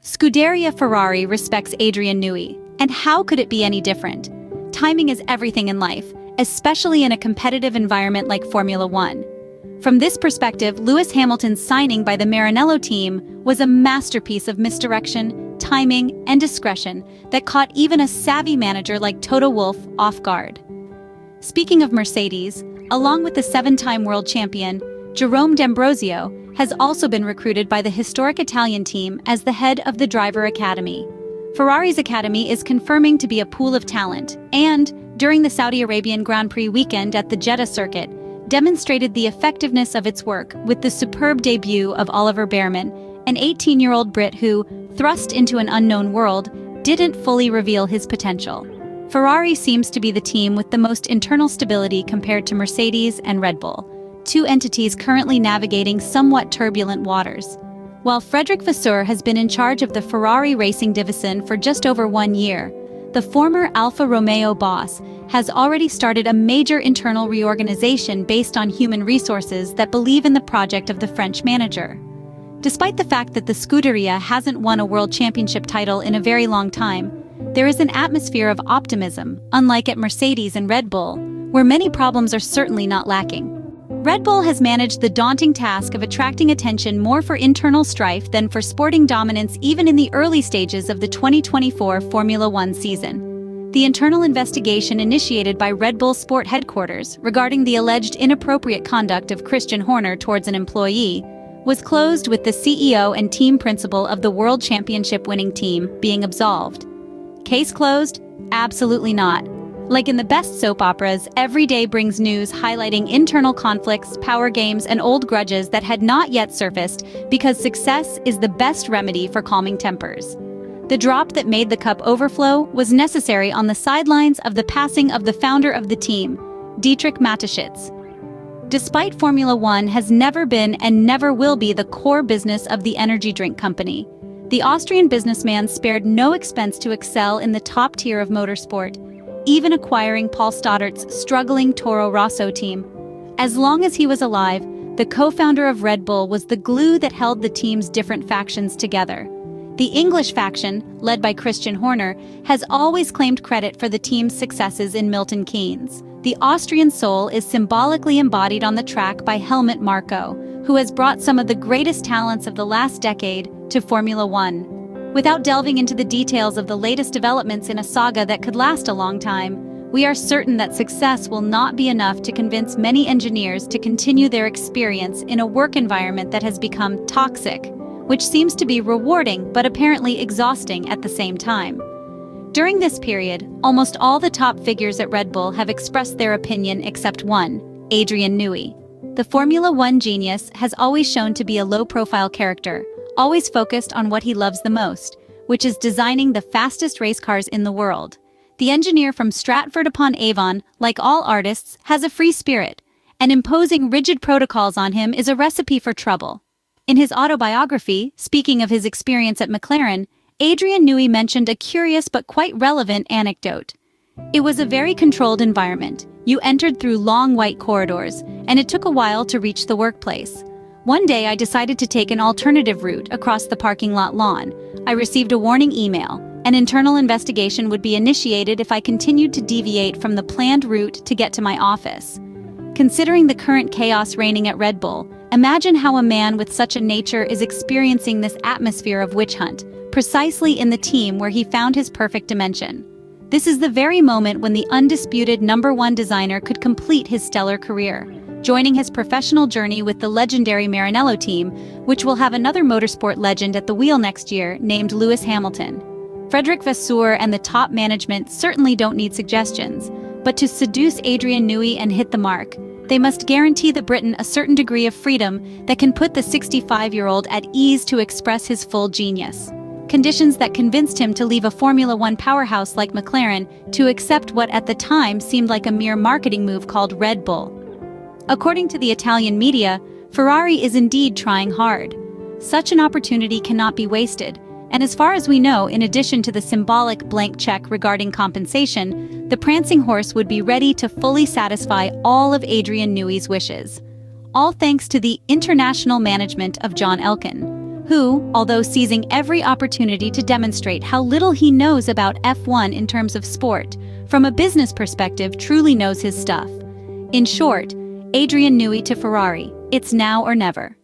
Scuderia Ferrari respects Adrian Newey, and how could it be any different? Timing is everything in life, especially in a competitive environment like Formula One. From this perspective, Lewis Hamilton's signing by the Maranello team was a masterpiece of misdirection, timing, and discretion that caught even a savvy manager like Toto Wolff off guard. Speaking of Mercedes, along with the seven-time world champion, Jerome D'Ambrosio has also been recruited by the historic Italian team as the head of the driver academy. Ferrari's academy is confirming to be a pool of talent, and, during the Saudi Arabian Grand Prix weekend at the Jeddah circuit, demonstrated the effectiveness of its work with the superb debut of Oliver Bearman, an 18-year-old Brit who, thrust into an unknown world, didn't fully reveal his potential. Ferrari seems to be the team with the most internal stability compared to Mercedes and Red Bull, two entities currently navigating somewhat turbulent waters. While Vasseur has been in charge of the Ferrari racing division for just over 1 year, the former Alfa Romeo boss has already started a major internal reorganization based on human resources that believe in the project of the French manager. Despite the fact that the Scuderia hasn't won a world championship title in a very long time, there is an atmosphere of optimism, unlike at Mercedes and Red Bull, where many problems are certainly not lacking. Red Bull has managed the daunting task of attracting attention more for internal strife than for sporting dominance even in the early stages of the 2024 Formula One season. The internal investigation initiated by Red Bull Sport headquarters regarding the alleged inappropriate conduct of Christian Horner towards an employee was closed with the CEO and team principal of the World Championship winning team being absolved. Case closed? Absolutely not. Like in the best soap operas, every day brings news highlighting internal conflicts, power games, and old grudges that had not yet surfaced because success is the best remedy for calming tempers. The drop that made the cup overflow was necessary on the sidelines of the passing of the founder of the team, Dietrich Mateschitz. Despite Formula One has never been and never will be the core business of the energy drink company, the Austrian businessman spared no expense to excel in the top tier of motorsport, even acquiring Paul Stoddart's struggling Toro Rosso team. As long as he was alive, the co-founder of Red Bull was the glue that held the team's different factions together. The English faction, led by Christian Horner, has always claimed credit for the team's successes in Milton Keynes. The Austrian soul is symbolically embodied on the track by Helmut Marko, who has brought some of the greatest talents of the last decade to Formula One. Without delving into the details of the latest developments in a saga that could last a long time, we are certain that success will not be enough to convince many engineers to continue their experience in a work environment that has become toxic, which seems to be rewarding but apparently exhausting at the same time. During this period, almost all the top figures at Red Bull have expressed their opinion except one, Adrian Newey. The Formula One genius has always shown to be a low-profile character, always focused on what he loves the most, which is designing the fastest race cars in the world. The engineer from Stratford-upon-Avon, like all artists, has a free spirit, and imposing rigid protocols on him is a recipe for trouble. In his autobiography, speaking of his experience at McLaren, Adrian Newey mentioned a curious but quite relevant anecdote. It was a very controlled environment. You entered through long white corridors, and it took a while to reach the workplace. One day I decided to take an alternative route across the parking lot lawn. I received a warning email. An internal investigation would be initiated if I continued to deviate from the planned route to get to my office. Considering the current chaos reigning at Red Bull, imagine how a man with such a nature is experiencing this atmosphere of witch hunt, precisely in the team where he found his perfect dimension. This is the very moment when the undisputed #1 designer could complete his stellar career, joining his professional journey with the legendary Maranello team, which will have another motorsport legend at the wheel next year named Lewis Hamilton. Vasseur and the top management certainly don't need suggestions, but to seduce Adrian Newey and hit the mark, they must guarantee the Briton a certain degree of freedom that can put the 65-year-old at ease to express his full genius. Conditions that convinced him to leave a Formula One powerhouse like McLaren to accept what at the time seemed like a mere marketing move called Red Bull. According to the Italian media, Ferrari is indeed trying hard. Such an opportunity cannot be wasted, and as far as we know, in addition to the symbolic blank check regarding compensation, the prancing horse would be ready to fully satisfy all of Adrian Newey's wishes. All thanks to the international management of John Elkann. who, although seizing every opportunity to demonstrate how little he knows about F1 in terms of sport, from a business perspective truly knows his stuff. In short, Adrian Newey to Ferrari, it's now or never.